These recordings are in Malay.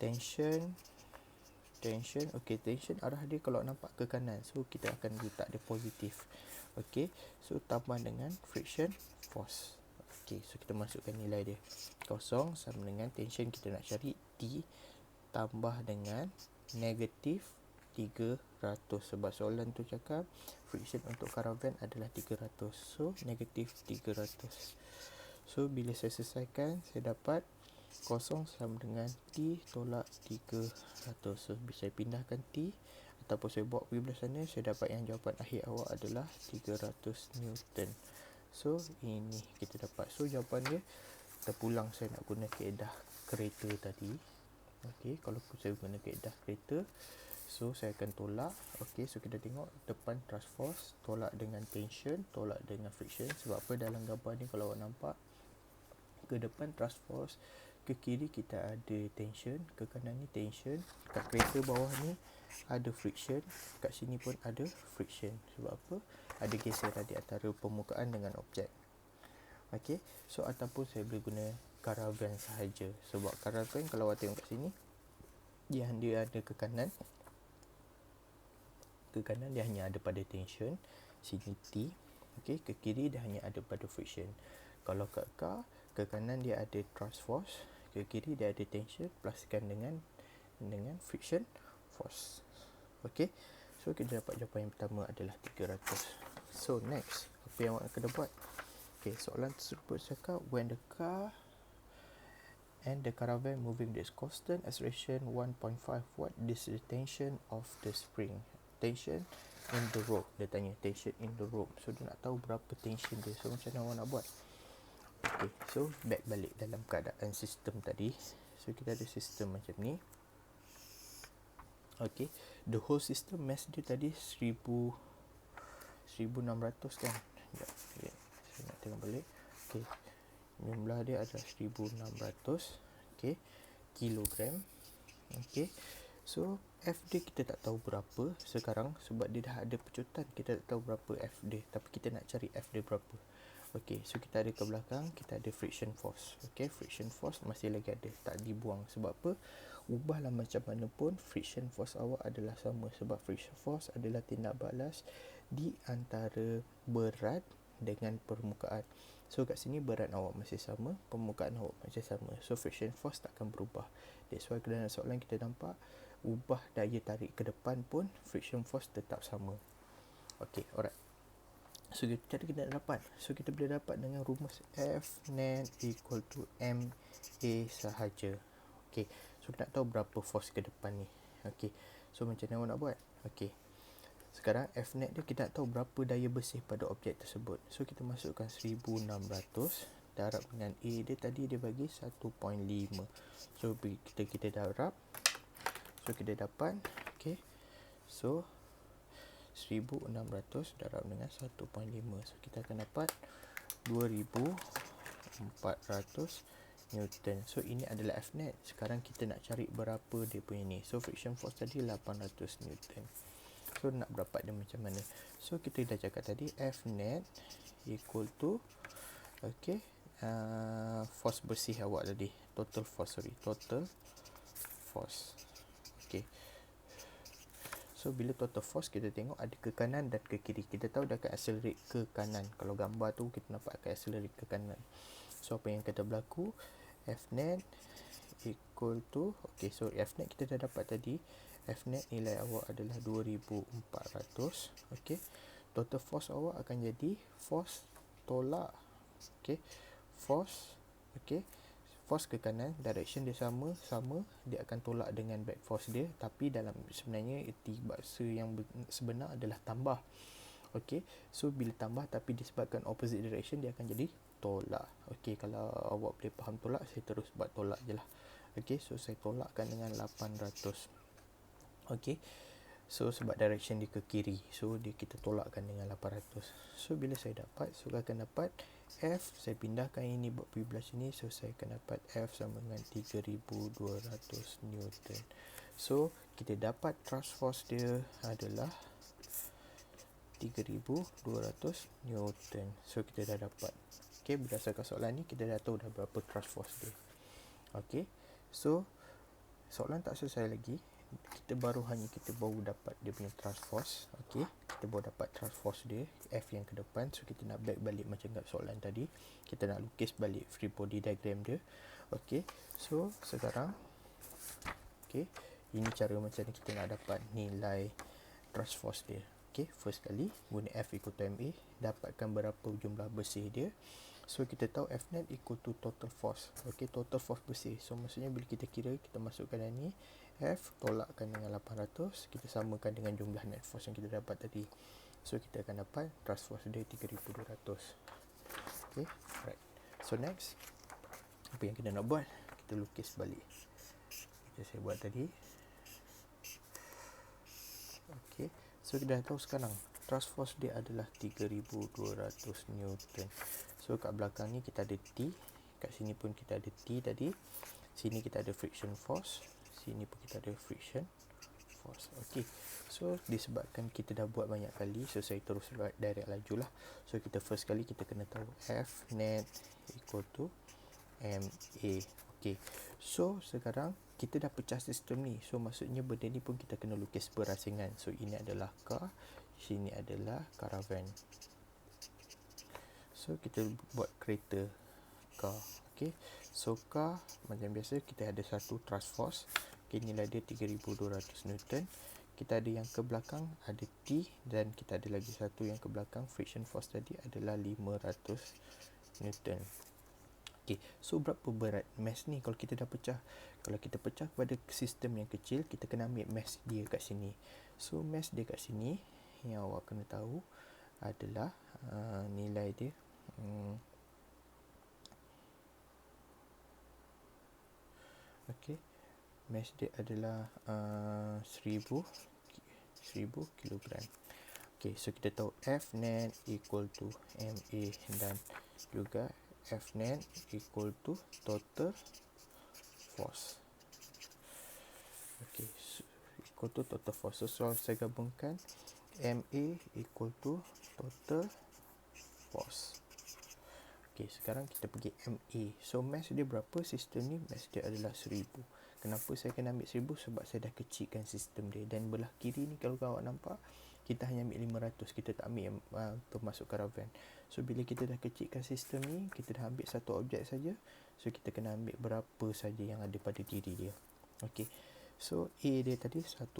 tension. Okey, tension arah dia kalau nampak ke kanan, so kita akan letak dia positif. Okey, so tambah dengan friction force. Okey, so kita masukkan nilai dia. Kosong sama dengan tension kita nak cari T tambah dengan negatif 300, sebab soalan tu cakap friction untuk karavan adalah 300. So negatif 300. So bila saya selesaikan, saya dapat kosong sama dengan T tolak 300. So bisa saya pindahkan T ataupun saya bawa pergi belah sana, saya dapat yang jawapan akhir awak adalah 300 Newton. So ini kita dapat. So jawapan dia terpulang saya nak guna kaedah kereta tadi. Okey, kalau saya guna kaedah kereta, so saya akan tolak. Okey, so kita tengok depan thrust force tolak dengan tension, tolak dengan friction. Sebab apa, dalam gambar ni kalau awak nampak, ke depan thrust force, ke kiri kita ada tension, ke kanan ni tension, kat kereta bawah ni ada friction, kat sini pun ada friction. Sebab apa? Ada geseran di antara permukaan dengan objek. Okey, so ataupun saya boleh guna karavan sahaja. Sebab karavan kalau awak tengok kat sini, dia ada ke kanan. Ke kanan dia hanya ada pada tension, sini T. Okey, ke kiri dia hanya ada pada friction. Kalau kat car, ke kanan dia ada thrust force, ke kiri dia ada tension pluskan dengan friction force. Okey, so kita dapat jawapan yang pertama adalah 300. So next, apa yang awak kena buat? Okey, soalan tersebut cakap when the car and the caravan moving with constant acceleration 1.5, what is the tension of the spring? Tension in the rope. Dia tanya tension in the rope. So dia nak tahu berapa tension dia. So macam mana awak nak buat? Okay, so back balik dalam keadaan sistem tadi. So kita ada sistem macam ni. Okay, the whole system mass dia tadi 1600 kan. Sekejap, saya nak tengok balik. Okay, jumlah dia adalah 1600 okay, kilogram. Okay, so F dia kita tak tahu berapa sekarang sebab dia dah ada pecutan. Kita tak tahu berapa F dia, tapi kita nak cari F dia berapa. Okey, so kita ada ke belakang, kita ada friction force. Okey, friction force masih lagi ada, tak dibuang. Sebab apa? Ubahlah macam mana pun, friction force awak adalah sama. Sebab friction force adalah tindak balas di antara berat dengan permukaan. So kat sini berat awak masih sama, permukaan awak masih sama. So friction force takkan berubah. That's why dalam soalan kita nampak, ubah daya tarik ke depan pun friction force tetap sama. Okey, alright. So kita dapat. So kita boleh dapat dengan rumus F net equal to MA sahaja. Okey, so kita nak tahu berapa force ke depan ni. Okey, so macam mana awak nak buat? Okey, sekarang F net dia kita nak tahu berapa daya bersih pada objek tersebut. So kita masukkan 1600 darab dengan A dia tadi dia bagi 1.5. So kita darab. So kita dapat, okey, so 1600 darab dengan 1.5. So kita akan dapat 2400 Newton. So ini adalah F net. Sekarang kita nak cari berapa dia punya ni. So friction force tadi 800 Newton. So nak dapat dia macam mana? So kita dah cakap tadi F net equal to, okay, force bersih awak tadi, total force. Okay, so bila total force kita tengok ada ke kanan dan ke kiri. Kita tahu dia akan accelerate ke kanan. Kalau gambar tu kita nampak akan accelerate ke kanan. So apa yang kata berlaku, F net equal to, okay, so F net kita dah dapat tadi. F net nilai awak adalah 2400. Okay, total force awak akan jadi force tolak, okay, force, okay, force ke kanan, direction dia sama, dia akan tolak dengan back force dia, tapi dalam sebenarnya erti bahasa yang sebenar adalah tambah. Okey, so bila tambah tapi disebabkan opposite direction dia akan jadi tolak. Okey, kalau awak boleh faham tolak, saya terus buat tolak je lah. Okey, so saya tolakkan dengan 800. Okey, so sebab direction dia ke kiri, so kita tolakkan dengan 800. So bila saya dapat, so akan dapat F, saya pindahkan ini buat pergi belah sini, so saya akan dapat F sama dengan 3200 Newton. So kita dapat thrust force dia adalah 3200 Newton. So kita dah dapat. Okey, berdasarkan soalan ni kita dah tahu dah berapa thrust force dia. Okey, so soalan tak selesai lagi. Kita baru dapat dia punya thrust force. Okey, kita baru dapat thrust force dia, F yang ke depan. So kita nak back balik macam kat soalan tadi. Kita nak lukis balik free body diagram dia. Okey, so sekarang ini cara macam ni kita nak dapat nilai thrust force dia. Okey, first kali guna F equal to MA, dapatkan berapa jumlah bersih dia. So kita tahu F net equal to total force. Okey, total force bersih. So maksudnya bila kita kira, kita masukkan yang ni, F tolakkan dengan 800, kita samakan dengan jumlah net force yang kita dapat tadi. So kita akan dapat thrust force dia 3200. Okey, right. So next, apa yang kita nak buat? Kita lukis balik. Macam saya buat tadi. Okey, so kita dah tahu sekarang thrust force dia adalah 3200 Newton. So kat belakang ni kita ada T, kat sini pun kita ada T tadi. Sini kita ada friction force, sini pun kita ada friction force. Okey, so disebabkan kita dah buat banyak kali, so saya terus direct lajulah. So kita first kali kita kena tahu F net equal to MA. Okey, so sekarang kita dah pecah sistem ni. So maksudnya benda ni pun kita kena lukis berasingan. So ini adalah car, sini adalah caravan. So kita buat kereta car. Okey, so car macam biasa kita ada satu thrust force. Okey, nilai dia 3200 Newton. Kita ada yang ke belakang ada T, dan kita ada lagi satu yang ke belakang friction force tadi adalah 500 Newton. Okey, so berapa berat mass ni kalau kita dah pecah? Kalau kita pecah kepada sistem yang kecil, kita kena ambil mass dia kat sini. So mass dia kat sini yang awak kena tahu adalah nilai dia okey, mass dia adalah 1000 kilogram. Okey, so kita tahu F net equal to MA dan juga F net equal to total force. Okey, so equal to total force. So saya gabungkan MA equal to total force. Okey, sekarang kita pergi MA. So mass dia berapa sistem ni? Mass dia adalah 1000. Kenapa saya kena ambil 1000? Sebab saya dah kecilkan sistem dia. Dan belah kiri ni kalau awak nampak, kita hanya ambil 500. Kita tak ambil untuk masuk caravan. So bila kita dah kecilkan sistem ni, kita dah ambil satu objek saja. So kita kena ambil berapa saja yang ada pada diri dia. Okey, so A dia tadi 1.5.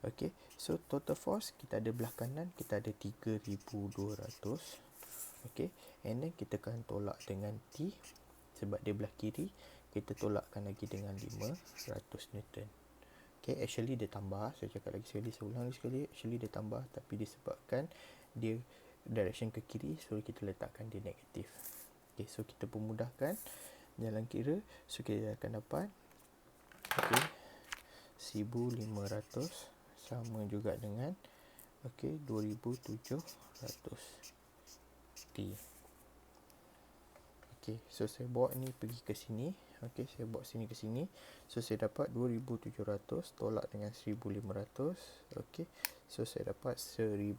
Okey, so total force kita ada belah kanan, kita ada 3200. Okey, and then kita akan tolak dengan T sebab dia belah kiri, kita tolakkan lagi dengan 500 Newton. Okey, actually dia tambah, saya cakap lagi sekali, saya ulang lagi sekali, actually dia tambah, tapi disebabkan dia direction ke kiri, so kita letakkan dia negatif. Okey, so kita pemudahkan jalan kira, so kita akan dapat okey 1500 sama juga dengan okey 2700 T. Okey, so saya bawa ni pergi ke sini. Okey, saya bawa sini ke sini. So saya dapat 2700 tolak dengan 1500. Okey, so saya dapat 1000.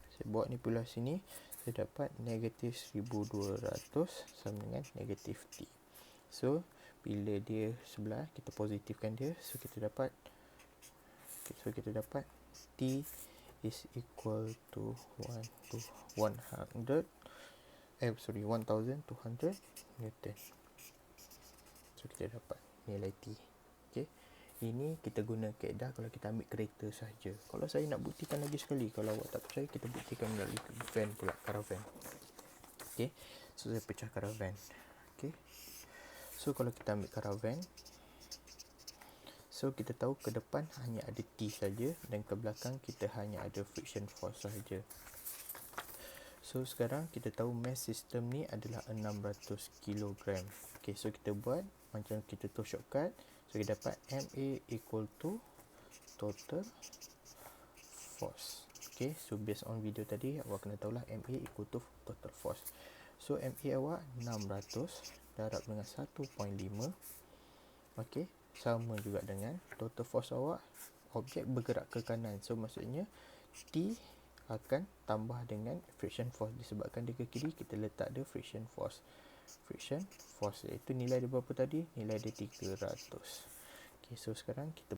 Saya bawa ni pula sini. Saya dapat negatif 1200 sama dengan negatif T. So bila dia sebelah, kita positifkan dia. So kita dapat T is equal to 1200 Newton. So kita dapat nilai T. Okey, ini kita guna kaedah kalau kita ambil kereta sahaja. Kalau saya nak buktikan lagi sekali, kalau awak tak percaya, kita buktikan melalui van pula, caravan. Okey, so saya pecah caravan. Okey, so kalau kita ambil caravan, so kita tahu ke depan hanya ada T saja dan ke belakang kita hanya ada friction force sahaja. So sekarang kita tahu mass system ni adalah 600 kg. Okay, so kita buat macam kita tu shortcut. So kita dapat MA equal to total force. Okay, so based on video tadi, awak kena tahulah MA equal to total force. So MA awak 600 darab dengan 1.5. Okay, sama juga dengan total force awak, objek bergerak ke kanan. So maksudnya T akan tambah dengan friction force. Disebabkan dia ke kiri, kita letak dia friction force. friction force, iaitu nilai dia berapa tadi? Nilai dia 300. Okay, so sekarang kita